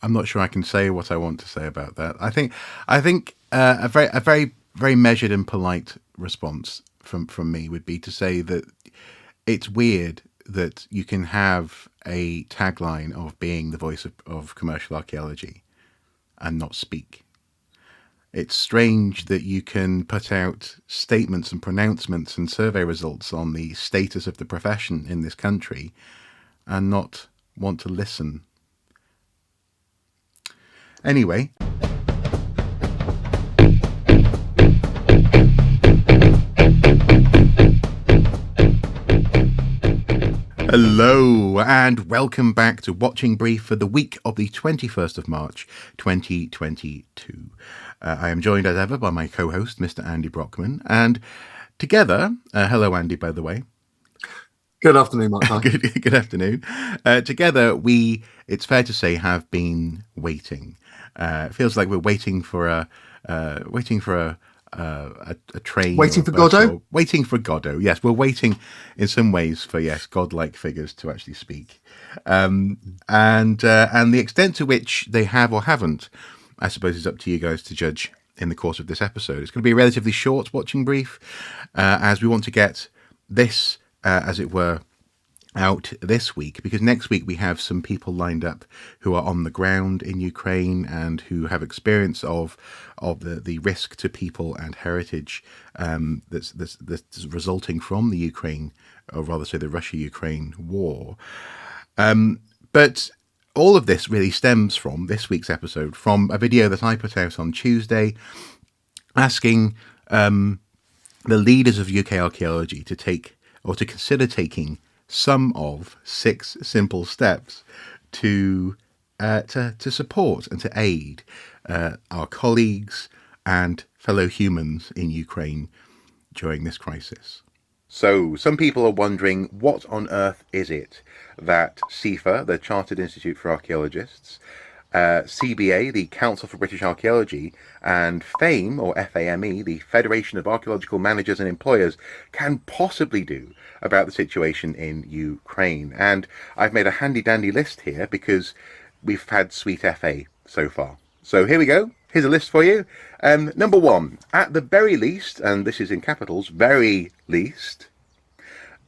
I'm not sure I can say what I want to say about that. I think a very measured and polite response from me would be to say that it's weird that you can have a tagline of being the voice of commercial archaeology and not speak. It's strange that you can put out statements and pronouncements and survey results on the status of the profession in this country and not want to listen. Anyway, hello and welcome back to Watching Brief for the week of the 21st of March 2022. I am joined as ever by my co-host, Mr. Andy Brockman, and together, hello Andy, by the way. Good afternoon, Marc. Good afternoon. Together, it's fair to say, have been waiting. It feels like we're waiting for a train. Waiting for Godot? Waiting for Godot. Yes, we're waiting in some ways for, godlike figures to actually speak. And the extent to which they have or haven't, I suppose, is up to you guys to judge in the course of this episode. It's going to be a relatively short watching brief, as we want to get this, as it were, out this week, because next week we have some people lined up who are on the ground in Ukraine and who have experience of the risk to people and heritage that's resulting from the Ukraine, or rather say the Russia-Ukraine war. But all of this really stems from this week's episode, from a video that I put out on Tuesday asking the leaders of UK archaeology to take, or to consider taking, some of 6 simple steps to support and to aid our colleagues and fellow humans in Ukraine during this crisis. So, some people are wondering, what on earth is it that CIfA, the Chartered Institute for Archaeologists, CBA, the Council for British Archaeology, and FAME, or FAME, the Federation of Archaeological Managers and Employers, can possibly do about the situation in Ukraine? And I've made a handy-dandy list here because we've had sweet FA so far. So here we go. Here's a list for you. Number 1, at the very least, and this is in capitals, very least,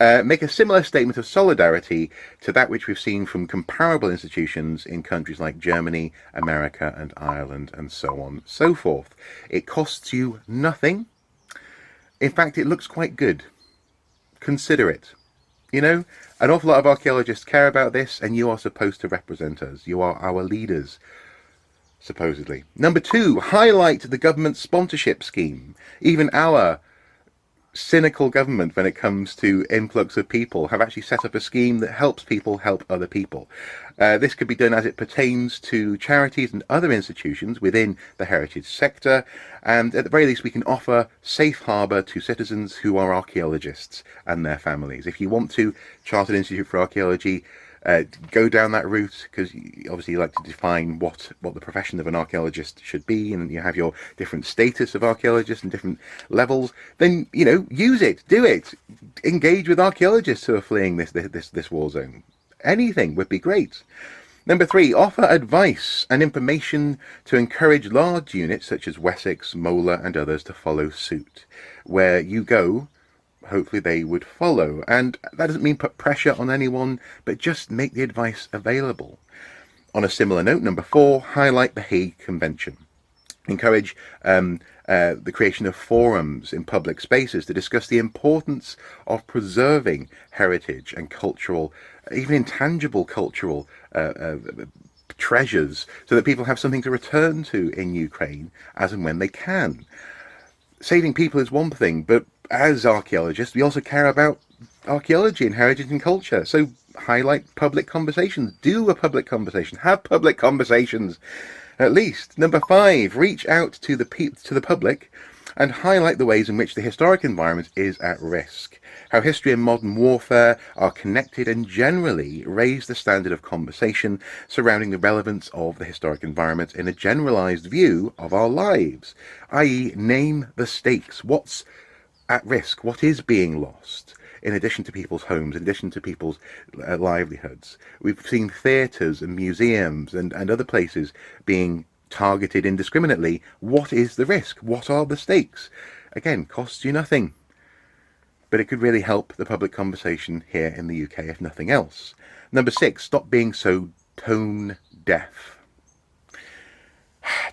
make a similar statement of solidarity to that which we've seen from comparable institutions in countries like Germany, America, and Ireland, and so on and so forth. It costs you nothing. In fact, it looks quite good. Consider it. You know, an awful lot of archaeologists care about this, and you are supposed to represent us. You are our leaders, supposedly. Number 2, highlight the government sponsorship scheme. Even our cynical government, when it comes to influx of people, have actually set up a scheme that helps people help other people. This could be done as it pertains to charities and other institutions within the heritage sector, and at the very least we can offer safe harbour to citizens who are archaeologists and their families. If you want to, Chartered Institute for Archaeology, go down that route, because obviously you like to define what the profession of an archaeologist should be, and you have your different status of archaeologists and different levels, then, you know, use it, do it, engage with archaeologists who are fleeing this war zone. Anything would be great. Number 3, offer advice and information to encourage large units such as Wessex, Mola and others to follow suit. Where you go, hopefully they would follow. And that doesn't mean put pressure on anyone, but just make the advice available. On a similar note, number 4, highlight the Hague Convention. Encourage the creation of forums in public spaces to discuss the importance of preserving heritage and cultural, even intangible cultural treasures, so that people have something to return to in Ukraine as and when they can. Saving people is one thing, but as archaeologists, we also care about archaeology and heritage and culture. So highlight public conversations. Do a public conversation. Have public conversations, at least. Number 5, reach out to the public and highlight the ways in which the historic environment is at risk. How history and modern warfare are connected, and generally raise the standard of conversation surrounding the relevance of the historic environment in a generalized view of our lives, i.e. name the stakes. What's at risk? What is being lost? in addition to people's homes, in addition to people's livelihoods. We've seen theatres and museums and other places being targeted indiscriminately. What is the risk? What are the stakes? Again, costs you nothing. But it could really help the public conversation here in the UK, if nothing else. Number 6, stop being so tone deaf.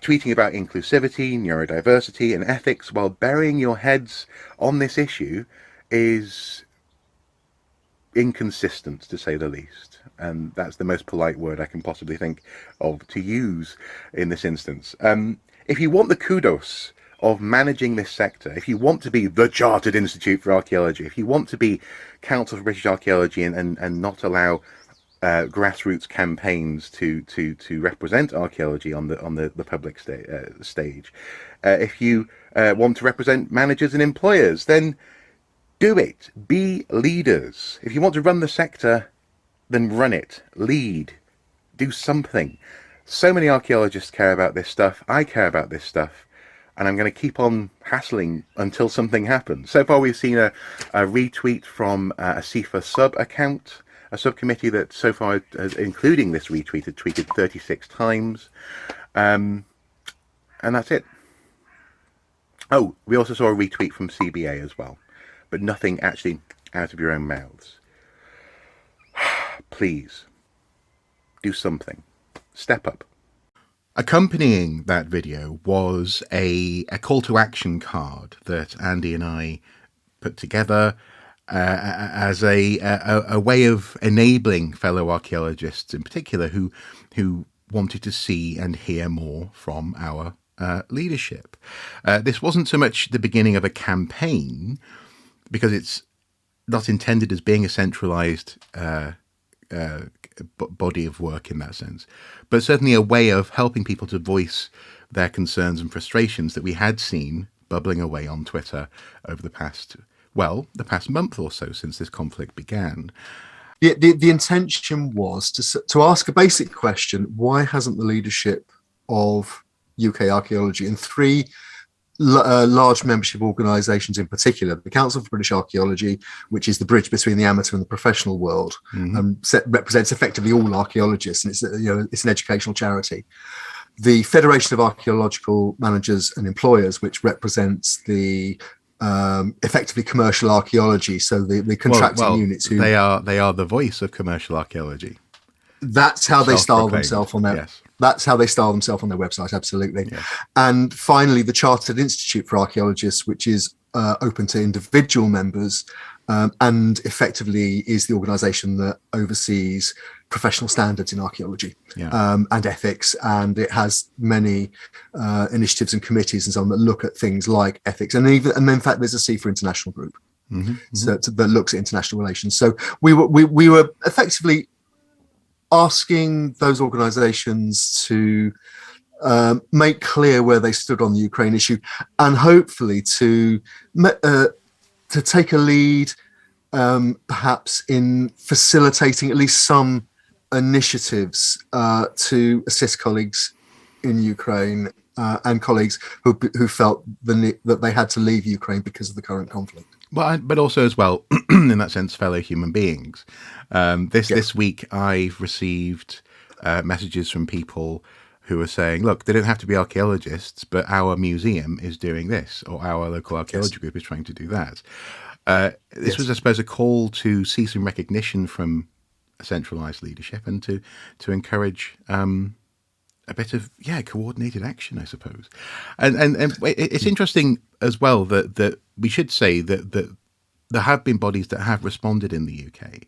Tweeting about inclusivity, neurodiversity, and ethics while burying your heads on this issue is inconsistent, to say the least. And that's the most polite word I can possibly think of to use in this instance. If you want the kudos of managing this sector, if you want to be the Chartered Institute for Archaeology, if you want to be Council for British Archaeology and not allow grassroots campaigns to represent archaeology on the public stage, if you want to represent managers and employers, then do it. Be leaders. If you want to run the sector, then run it. Lead. Do something. So many archaeologists care about this stuff. I care about this stuff. And I'm going to keep on hassling until something happens. So far, we've seen a retweet from a CIfA sub account, a subcommittee that so far, including this retweet, had tweeted 36 times. And that's it. Oh, we also saw a retweet from CBA as well. But nothing actually out of your own mouths. Please, do something. Step up. Accompanying that video was a call to action card that Andy and I put together as a way of enabling fellow archaeologists in particular who wanted to see and hear more from our leadership. This wasn't so much the beginning of a campaign, because it's not intended as being a centralized body of work in that sense, but certainly a way of helping people to voice their concerns and frustrations that we had seen bubbling away on Twitter over the past month or so since this conflict began. The intention was to ask a basic question: why hasn't the leadership of UK archaeology and three large membership organisations in particular, the Council for British Archaeology, which is the bridge between the amateur and the professional world, represents effectively all archaeologists, and it's an educational charity. The Federation of Archaeological Managers and Employers, which represents the effectively commercial archaeology, so the contracting units. They are the voice of commercial archaeology. That's how they style themselves on their. Yes. That's how they style themselves on their website. Absolutely. Yes. And finally, the Chartered Institute for Archaeologists, which is open to individual members, and effectively is the organisation that oversees professional standards in archaeology and ethics. And it has many initiatives and committees and so on that look at things like ethics. And in fact, there's a CIfA international group that looks at international relations. So we were effectively asking those organisations to make clear where they stood on the Ukraine issue, and hopefully to take a lead, perhaps in facilitating at least some initiatives to assist colleagues in Ukraine and colleagues who felt that they had to leave Ukraine because of the current conflict. Well, but also as well, in that sense, fellow human beings. This week, I've received messages from people who are saying, look, they don't have to be archaeologists, but our museum is doing this, or our local archaeology group is trying to do that. This was, I suppose, a call to see some recognition from a centralised leadership and to encourage a bit of coordinated action, I suppose. And it's interesting as well that we should say that there have been bodies that have responded in the UK.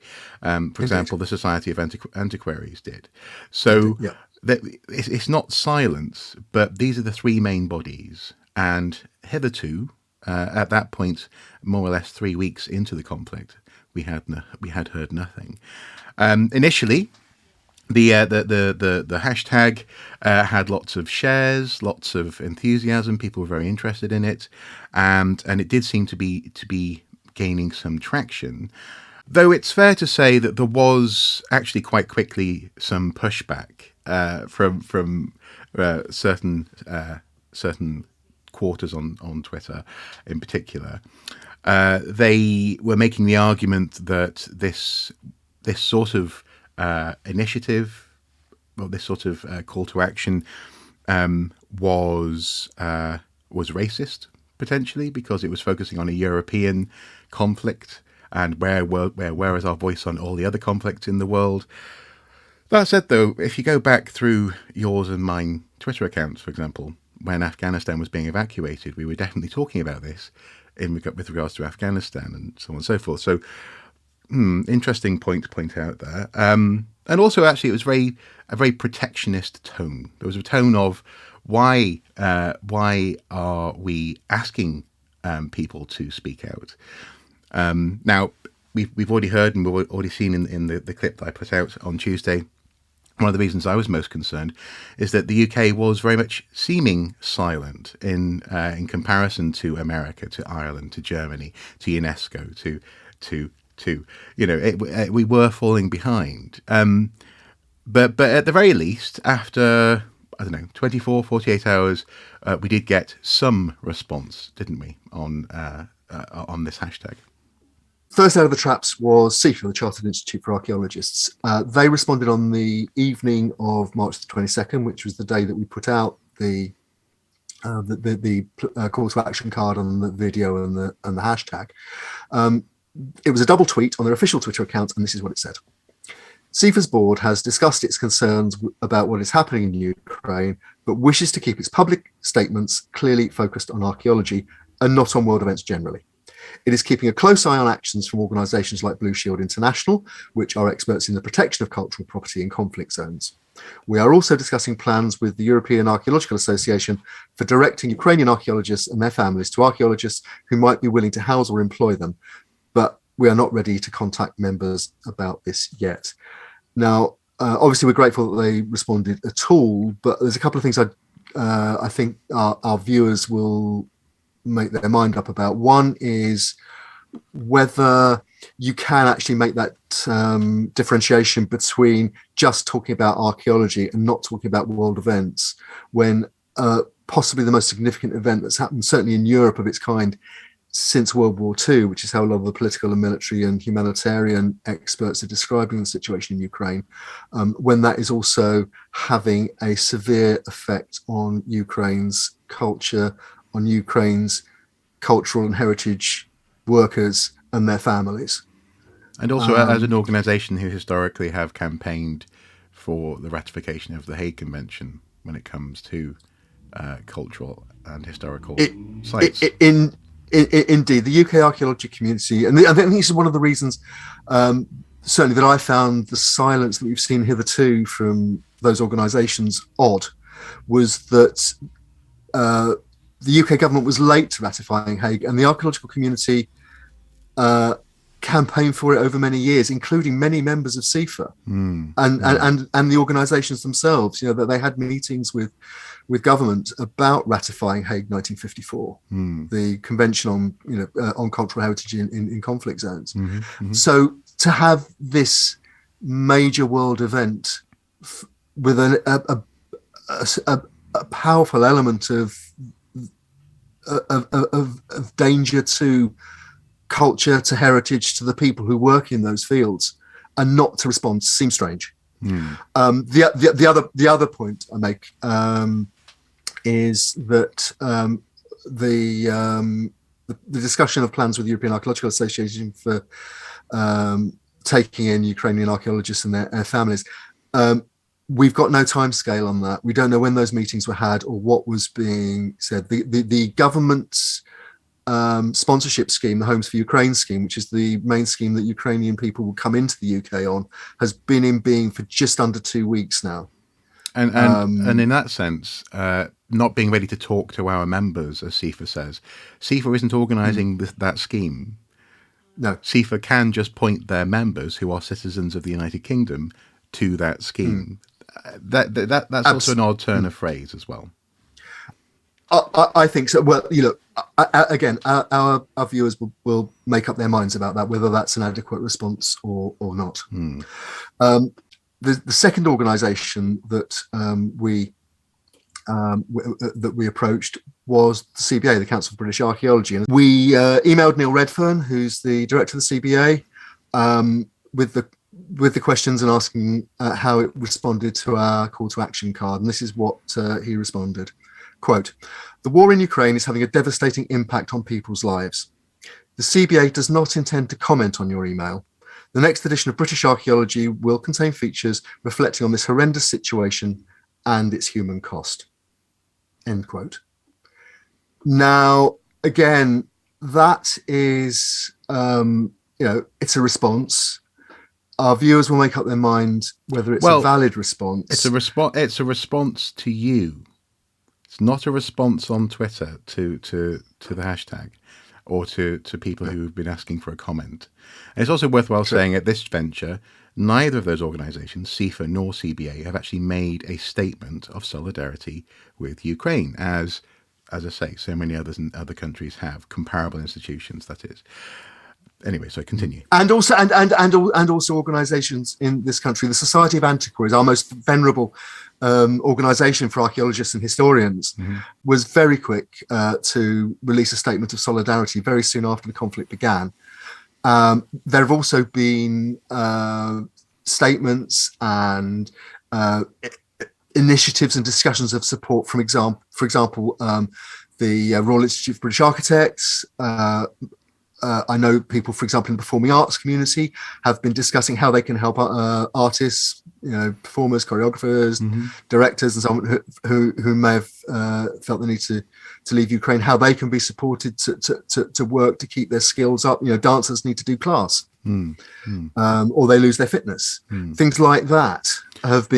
For example, the Society of Antiquaries did. So it's not silence, but these are the three main bodies. And hitherto, at that point, more or less 3 weeks into the conflict, we had heard nothing. Initially, the hashtag had lots of shares, lots of enthusiasm. People were very interested in it, and it did seem to be gaining some traction. Though it's fair to say that there was actually quite quickly some pushback from certain quarters on Twitter in particular, they were making the argument that this sort of initiative, or this sort of call to action, was racist, potentially, because it was focusing on a European conflict, and where is our voice on all the other conflicts in the world? That said, though, if you go back through yours and mine Twitter accounts, for example, when Afghanistan was being evacuated, we were definitely talking about this with regards to Afghanistan and so on and so forth. So, interesting point to point out there. And also, actually, it was a very protectionist tone. There was a tone of why are we asking people to speak out? Now, we've already heard and we've already seen in the clip that I put out on Tuesday. One of the reasons I was most concerned is that the UK was very much seeming silent in comparison to America, to Ireland, to Germany, to UNESCO, to we were falling behind. But at the very least, after 24, 48 hours, we did get some response, didn't we, on this hashtag? First out of the traps was CIfA, the Chartered Institute for Archaeologists. They responded on the evening of March the 22nd, which was the day that we put out the call to action card on the video and the hashtag. It was a double tweet on their official Twitter account, and this is what it said. CIfA's board has discussed its concerns about what is happening in Ukraine, but wishes to keep its public statements clearly focused on archaeology and not on world events generally. It is keeping a close eye on actions from organisations like Blue Shield International, which are experts in the protection of cultural property in conflict zones. We are also discussing plans with the European Archaeological Association for directing Ukrainian archaeologists and their families to archaeologists who might be willing to house or employ them, but we are not ready to contact members about this yet. Now, obviously, we're grateful that they responded at all, but there's a couple of things I think our viewers will make their mind up about. One is whether you can actually make that differentiation between just talking about archaeology and not talking about world events, when possibly the most significant event that's happened, certainly in Europe of its kind, since World War II, which is how a lot of the political and military and humanitarian experts are describing the situation in Ukraine, when that is also having a severe effect on Ukraine's culture, on Ukraine's cultural and heritage workers and their families. And also as an organisation who historically have campaigned for the ratification of the Hague Convention when it comes to cultural and historical sites. Indeed, the UK archaeology community, and I think this is one of the reasons, certainly, that I found the silence that we've seen hitherto from those organisations odd, was that the UK government was late to ratifying Hague, and the archaeological community campaigned for it over many years, including many members of CIfA and the organisations themselves. That they had meetings with government about ratifying Hague 1954, the Convention on Cultural Heritage in conflict zones. So to have this major world event with a powerful element of danger to culture, to heritage, to the people who work in those fields, and not to respond seems strange. The other point I make is that the discussion of plans with the European Archaeological Association for taking in Ukrainian archaeologists and their families, we've got no time scale on that. We don't know when those meetings were had or what was being said. The government's sponsorship scheme, the Homes for Ukraine scheme, which is the main scheme that Ukrainian people will come into the UK on, has been in being for just under 2 weeks now. And in that sense, not being ready to talk to our members, as CIfA says, CIfA isn't organising that scheme. No, CIfA can just point their members, who are citizens of the United Kingdom, to that scheme. That's also an odd turn of phrase as well. I think so. Well, again, our viewers will make up their minds about that, whether that's an adequate response or not. The second organisation that we that we approached was the CBA, the Council of British Archaeology. And we emailed Neil Redfern, who's the director of the CBA, with the questions and asking how it responded to our call to action card. And this is what he responded. Quote, "The war in Ukraine is having a devastating impact on people's lives. The CBA does not intend to comment on your email. The next edition of British Archaeology will contain features reflecting on this horrendous situation and its human cost." End quote. Now, again, that is, it's a response. Our viewers will make up their mind whether it's a valid response. It's a response to you. It's not a response on Twitter to the hashtag or to people who've been asking for a comment. And it's also worthwhile saying at this venture, neither of those organisations, CIfA nor CBA, have actually made a statement of solidarity with Ukraine, as I say, so many other countries have, comparable institutions, that is. Anyway, so continue. And also organisations in this country. The Society of Antiquaries, our most venerable organisation for archaeologists and historians, was very quick to release a statement of solidarity very soon after the conflict began. There have also been statements and initiatives and discussions of support from for example, the Royal Institute of British Architects. I know people, for example, in the performing arts community have been discussing how they can help artists, performers, choreographers, directors, and so on, who may have felt the need to leave Ukraine, how they can be supported to work to keep their skills up. Dancers need to do class, or they lose their fitness. Things like that have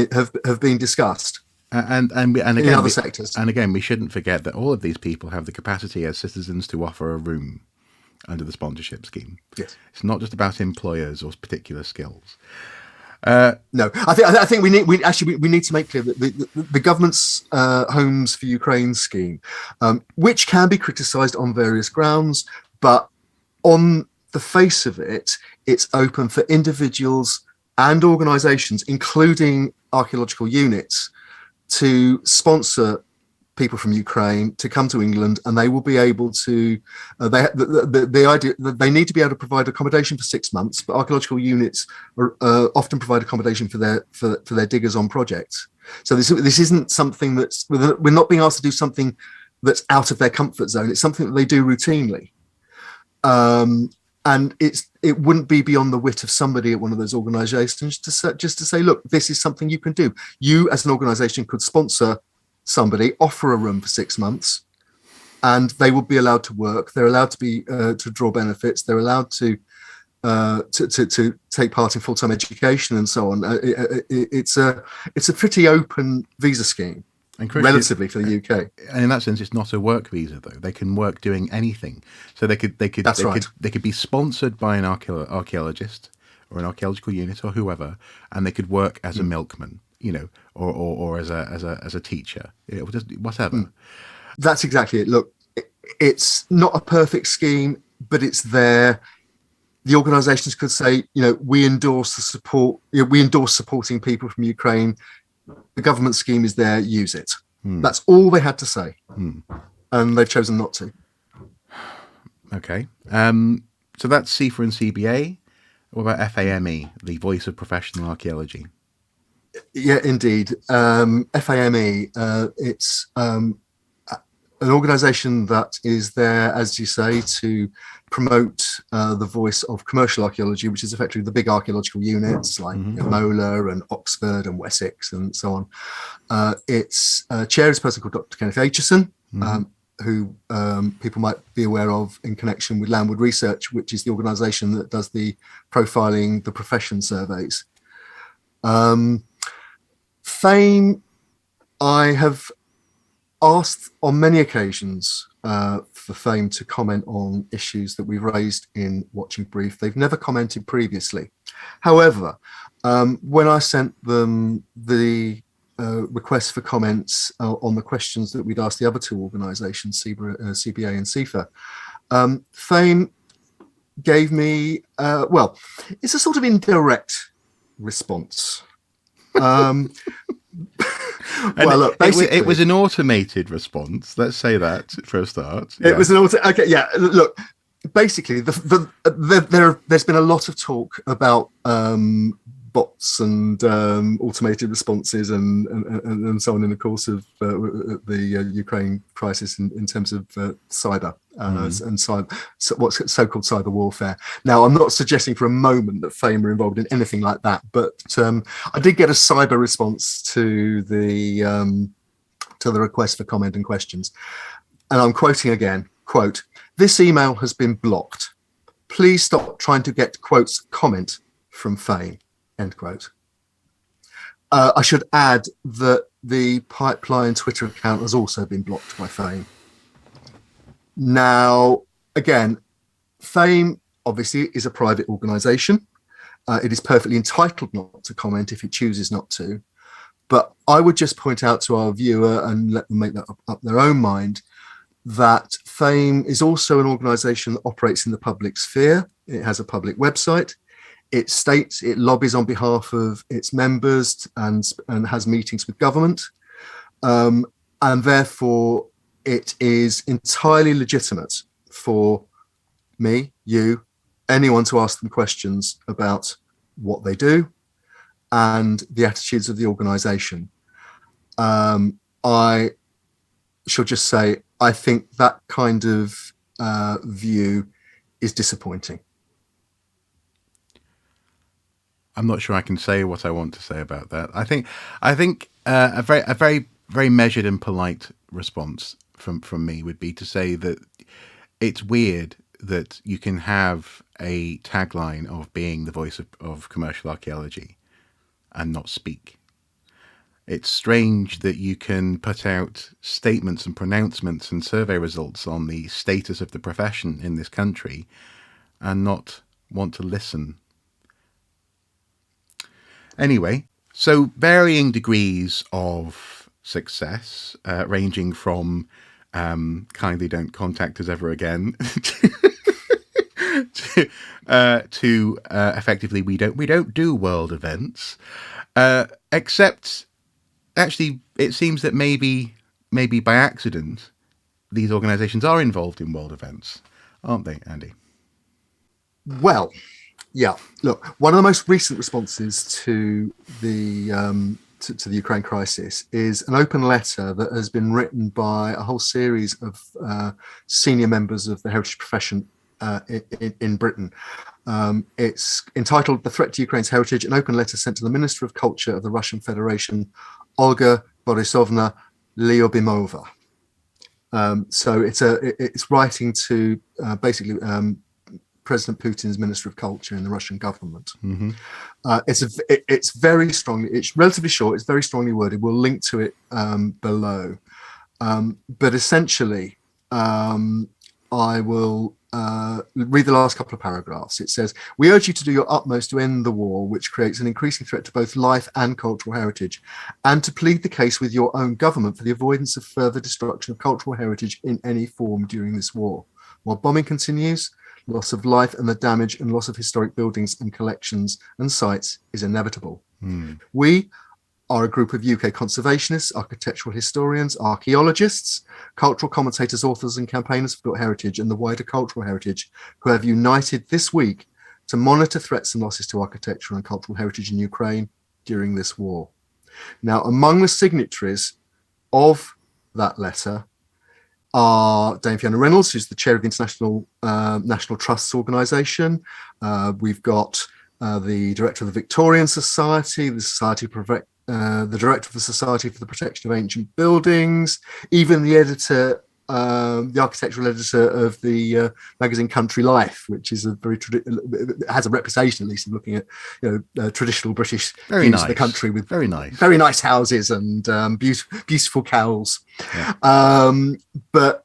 been discussed. And again, in other sectors. And again, we shouldn't forget that all of these people have the capacity as citizens to offer a room under the sponsorship scheme. Yes, it's not just about employers or particular skills. No, I think we need to make clear that the government's Homes for Ukraine scheme, which can be criticised on various grounds, but on the face of it, it's open for individuals and organisations, including archaeological units, to sponsor people from Ukraine to come to England, and they will be able to. The idea that they need to be able to provide accommodation for 6 months, but archaeological units often provide accommodation for their diggers on projects. So this isn't something we're not being asked to do something that's out of their comfort zone. It's something that they do routinely, and it wouldn't be beyond the wit of somebody at one of those organisations just to say, look, this is something you can do. You, as an organisation, could sponsor somebody, offer a room for 6 months, and they will be allowed to work. They're allowed to be to draw benefits. They're allowed to take part in full-time education and so on. It's a pretty open visa scheme, relatively, for the UK. And in that sense, it's not a work visa, though. They can work doing anything. So they could be sponsored by an archaeologist or an archaeological unit or whoever, and they could work as a milkman. Or as a teacher, just whatever. That's exactly it. Look, it's not a perfect scheme, but it's there. The organisations could say, we endorse the support. We endorse supporting people from Ukraine. The government scheme is there. Use it. That's all they had to say, and they've chosen not to. Okay. So that's CIfA and CBA. What about FAME, the Voice of Professional Archaeology? Yeah, indeed. FAME, it's an organisation that is there, as you say, to promote the voice of commercial archaeology, which is effectively the big archaeological units like Mola and Oxford and Wessex and so on. Its chair is a person called Dr. Kenneth Aitchison, who people might be aware of in connection with Landwood Research, which is the organisation that does the profiling, the profession surveys. FAME, I have asked on many occasions for FAME to comment on issues that we've raised in Watching Brief. They've never commented previously. However, when I sent them the request for comments on the questions that we'd asked the other two organisations, CBA and CIfA, FAME gave me, it's a sort of indirect response. Well, look, basically, it was an automated response. Let's say that for a start. It was an okay. Yeah, look, basically, there's been a lot of talk about bots and automated responses and so on in the course of the Ukraine crisis in terms of cyber and what's so-called cyber warfare. Now, I'm not suggesting for a moment that FAME are involved in anything like that, but I did get a cyber response to the request for comment and questions, and I'm quoting again. Quote: "This email has been blocked. Please stop trying to get quotes comment from FAME." End quote. I should add that the Pipeline Twitter account has also been blocked by FAME. Now, again, FAME obviously is a private organisation. It is perfectly entitled not to comment if it chooses not to. But I would just point out to our viewer and let them make that up their own mind that FAME is also an organisation that operates in the public sphere. It has a public website. It states it lobbies on behalf of its members and has meetings with government. And therefore, it is entirely legitimate for me, you, anyone to ask them questions about what they do and the attitudes of the organisation. I shall just say, I think that kind of view is disappointing. I'm not sure I can say what I want to say about that. I think a very measured and polite response from me would be to say that it's weird that you can have a tagline of being the voice of commercial archaeology and not speak. It's strange that you can put out statements and pronouncements and survey results on the status of the profession in this country and not want to listen. Anyway, so varying degrees of success, ranging from kindly don't contact us ever again to effectively we don't do world events, except actually it seems that maybe by accident these organisations are involved in world events, aren't they, Andy? Well, yeah. Look, one of the most recent responses to the to the Ukraine crisis is an open letter that has been written by a whole series of senior members of the heritage profession in Britain. It's entitled "The Threat to Ukraine's Heritage," an open letter sent to the Minister of Culture of the Russian Federation, Olga Borisovna Lyubimova. So it's writing to basically President Putin's Minister of Culture in the Russian government. Mm-hmm. It's very strongly, it's relatively short, it's very strongly worded. We'll link to it below. But essentially, I will read the last couple of paragraphs. It says, "We urge you to do your utmost to end the war, which creates an increasing threat to both life and cultural heritage, and to plead the case with your own government for the avoidance of further destruction of cultural heritage in any form during this war. While bombing continues, loss of life and the damage and loss of historic buildings and collections and sites is inevitable. We are a group of UK conservationists, architectural historians, archaeologists, cultural commentators, authors and campaigners for built heritage and the wider cultural heritage who have united this week to monitor threats and losses to architectural and cultural heritage in Ukraine during this war." Now, among the signatories of that letter are Dame Fiona Reynolds, who's the chair of the International National Trusts Organisation. We've got the director of the Victorian Society, the director of the Society for the Protection of Ancient Buildings, even the editor, the architectural editor of the magazine Country Life, which is a very has a reputation, at least, of looking at traditional British views of the country with very nice houses and beautiful cows. Yeah. But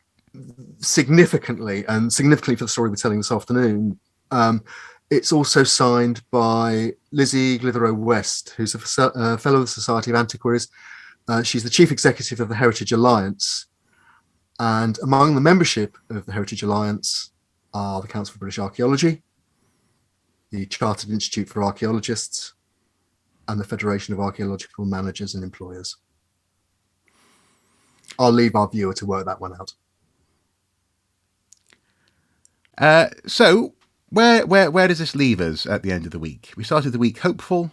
significantly for the story we're telling this afternoon, it's also signed by Lizzie Clitheroe West, who's a fellow of the Society of Antiquaries. She's the chief executive of the Heritage Alliance. And among the membership of the Heritage Alliance are the Council for British Archaeology, the Chartered Institute for Archaeologists, and the Federation of Archaeological Managers and Employers. I'll leave our viewer to work that one out. So where does this leave us at the end of the week? We started the week hopeful.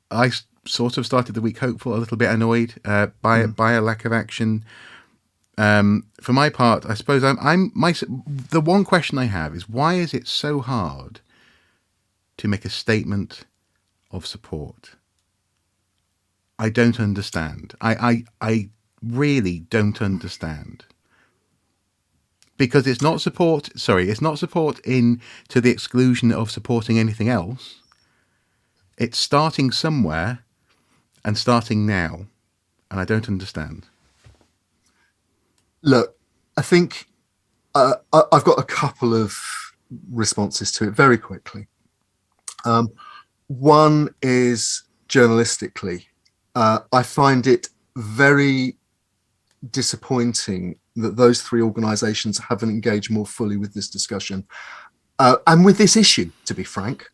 I sort of started the week hopeful, a little bit annoyed by a lack of action. For my part, I suppose the one question I have is, why is it so hard to make a statement of support? I don't understand. I really don't understand. Because it's not support. Sorry, it's not support in to the exclusion of supporting anything else. It's starting somewhere and starting now, and I don't understand. Look, I think I've got a couple of responses to it very quickly. One is journalistically. I find it very disappointing that those three organisations haven't engaged more fully with this discussion and with this issue, to be frank,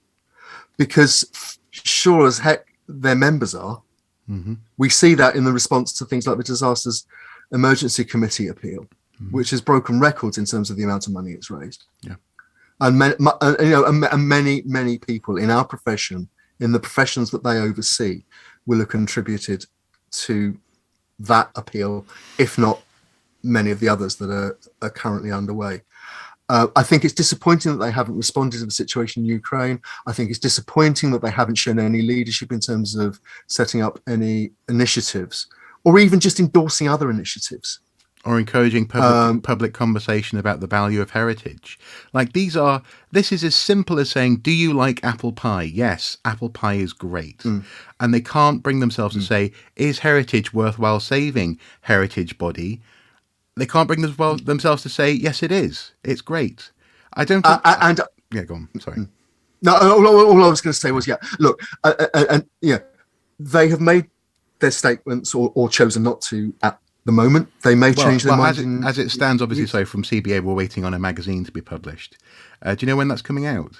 because sure as heck their members are. Mm-hmm. We see that in the response to things like the Disasters Emergency Committee appeal, which has broken records in terms of the amount of money it's raised. Yeah, and many people in our profession, in the professions that they oversee, will have contributed to that appeal, if not many of the others that are currently underway. I think it's disappointing that they haven't responded to the situation in Ukraine. I think it's disappointing that they haven't shown any leadership in terms of setting up any initiatives, or even just endorsing other initiatives. Or encouraging public conversation about the value of heritage. Like this is as simple as saying, do you like apple pie? Yes, apple pie is great. And they can't bring themselves to say, is heritage worthwhile saving, heritage body? They can't bring themselves to say, yes, it is. It's great. I don't... yeah, go on. Sorry. No, all I was going to say was, look, they have made their statements or chosen not to at the moment. They may change their mind. As it stands, obviously, so from CBA, we're waiting on a magazine to be published. Do you know when that's coming out?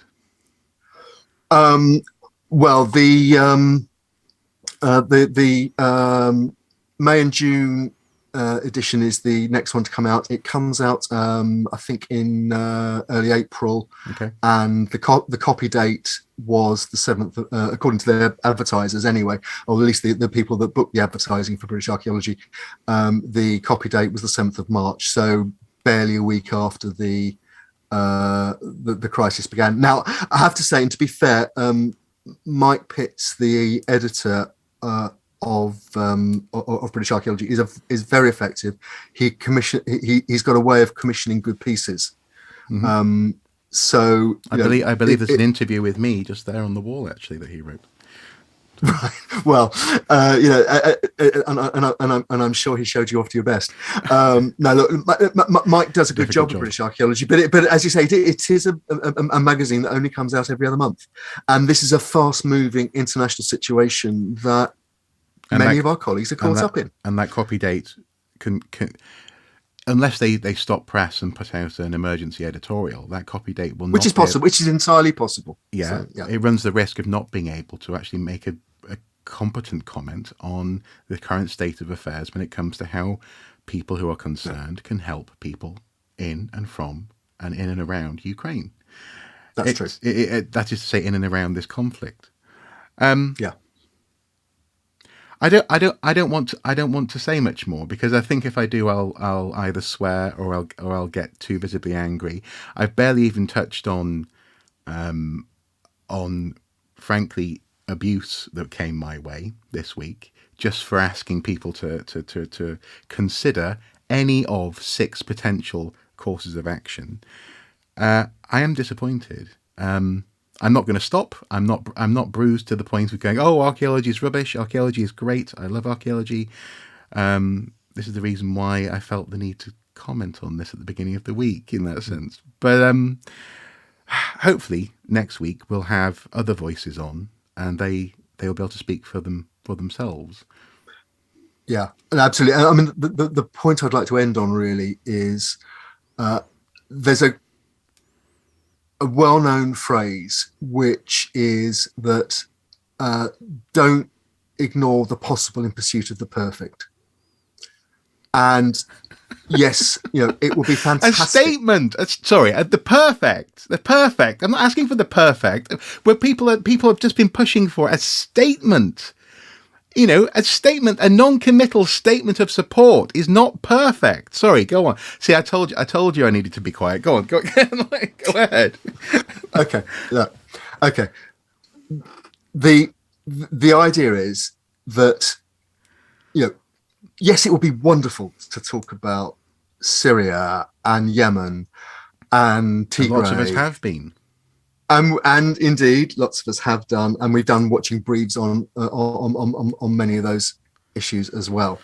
Well, the May and June edition is the next one to come out. It comes out, I think, in early April. Okay. And the copy date was the 7th, according to their advertisers anyway, or at least the people that booked the advertising for British Archaeology. The copy date was the 7th of March, so barely a week after the crisis began. Now, I have to say, and to be fair, Mike Pitts, the editor of British Archaeology, is very effective. He's got a way of commissioning good pieces. Mm-hmm. So I believe there's an interview with me just there on the wall actually that he wrote. Right. Well, and I'm sure he showed you off to your best. No, look, Mike does a good job of British Archaeology, but as you say, it is a magazine that only comes out every other month, and this is a fast-moving international situation that many of our colleagues are caught up in. And that copy date can unless they stop press and put out an emergency editorial, that copy date will not. Which is possible. Which is entirely possible. Yeah, so, it runs the risk of not being able to actually make a competent comment on the current state of affairs when it comes to how people who are concerned can help people in and from and in and around Ukraine. That's true. That is to say, in and around this conflict. Yeah. I don't want to say much more, because I think if I do, I'll either swear or I'll get too visibly angry. I've barely even touched on frankly abuse that came my way this week, just for asking people to consider any of 6 potential courses of action. I am disappointed. I'm not going to stop. I'm not bruised to the point of going, oh, archaeology is rubbish. Archaeology is great. I love archaeology. This is the reason why I felt the need to comment on this at the beginning of the week in that sense. But hopefully next week we'll have other voices on, and they'll be able to speak for themselves. Yeah, absolutely. I mean, the point I'd like to end on really is there's a well-known phrase, which is that don't ignore the possible in pursuit of the perfect. And yes, it would be fantastic. A statement. The perfect. I'm not asking for the perfect. Where people have just been pushing for a statement. A statement, a non-committal statement of support is not perfect. Sorry, go on. See, I told you I needed to be quiet. Go on, go ahead. Okay. Yeah. Okay. The idea is that, yes, it would be wonderful to talk about Syria and Yemen and Tigray. And lots of us have been. And indeed, lots of us have done, and we've done watching briefs on many of those issues as well.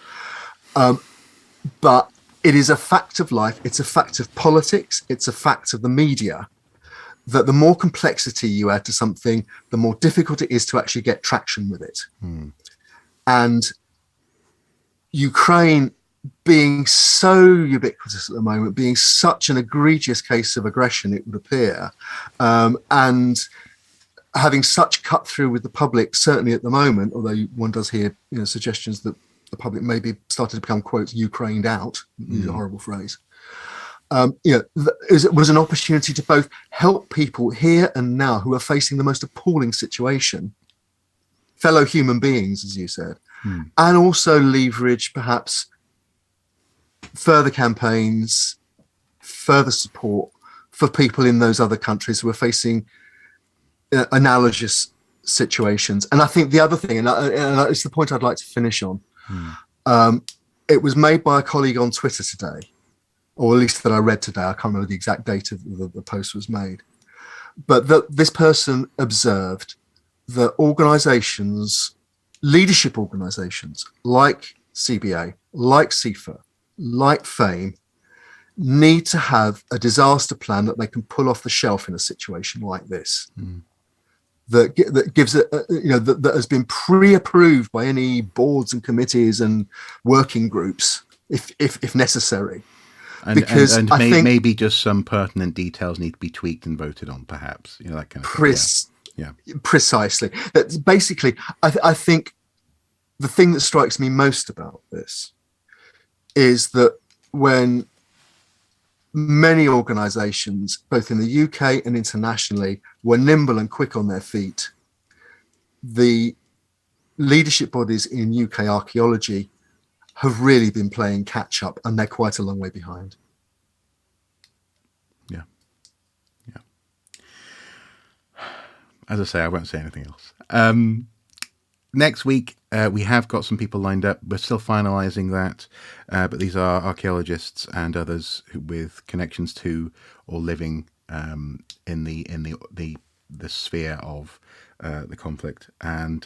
But it is a fact of life. It's a fact of politics. It's a fact of the media that the more complexity you add to something, the more difficult it is to actually get traction with it. And Ukraine being so ubiquitous at the moment, being such an egregious case of aggression, it would appear, and having such cut through with the public, certainly at the moment, although one does hear suggestions that the public maybe started to become, quote, Ukrained out, use a horrible phrase. It was an opportunity to both help people here and now who are facing the most appalling situation, fellow human beings, as you said, and also leverage perhaps further campaigns, further support for people in those other countries who are facing analogous situations. And I think the other thing, and it's the point I'd like to finish on, it was made by a colleague on Twitter today, or at least that I read today. I can't remember the exact date of the post was made. But this person observed that organizations, leadership organizations like CBA, like CIfA, like FAME, need to have a disaster plan that they can pull off the shelf in a situation like this. That gives it, that has been pre-approved by any boards and committees and working groups, if necessary. And maybe just some pertinent details need to be tweaked and voted on, perhaps. That kind of thing. Precisely. That's basically, I think the thing that strikes me most about this is that when many organizations, both in the UK and internationally, were nimble and quick on their feet, the leadership bodies in UK archaeology have really been playing catch up, and they're quite a long way behind. Yeah. As I say, I won't say anything else. Next week, we have got some people lined up. We're still finalising that, but these are archaeologists and others with connections to or living in the sphere of the conflict, and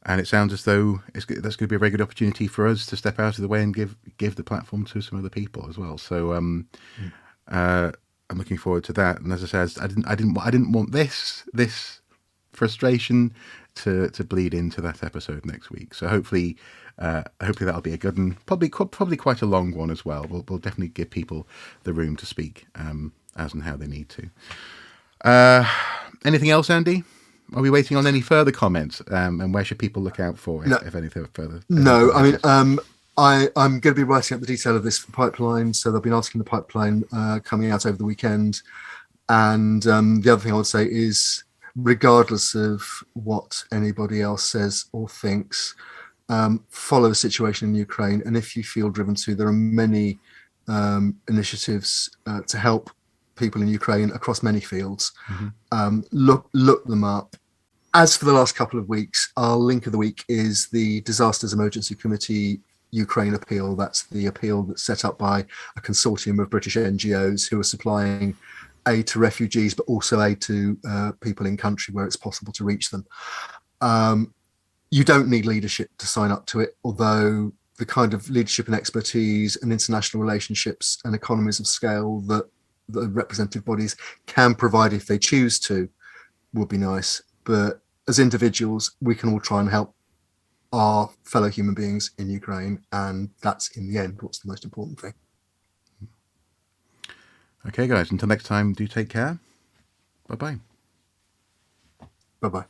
it sounds as though that's going to be a very good opportunity for us to step out of the way and give the platform to some other people as well. So I'm looking forward to that. And as I said, I didn't want this frustration to bleed into that episode next week. So hopefully that'll be a good and probably quite a long one as well. We'll definitely give people the room to speak as and how they need to. Anything else, Andy? Are we waiting on any further comments? And where should people look out for if anything further? No, I mean, I'm going to be writing up the detail of this for Pipeline, so there'll be an article in the Pipeline coming out over the weekend. And the other thing I would say is, regardless of what anybody else says or thinks, follow the situation in Ukraine. And if you feel driven to, there are many initiatives to help people in Ukraine across many fields. Look them up. As for the last couple of weeks, our link of the week is the Disasters Emergency Committee Ukraine appeal. That's the appeal that's set up by a consortium of British NGOs who are supplying aid to refugees, but also aid to people in country where it's possible to reach them. You don't need leadership to sign up to it, although the kind of leadership and expertise and international relationships and economies of scale that the representative bodies can provide if they choose to would be nice. But as individuals, we can all try and help our fellow human beings in Ukraine, and that's in the end what's the most important thing. Okay, guys, until next time, do take care. Bye-bye. Bye-bye.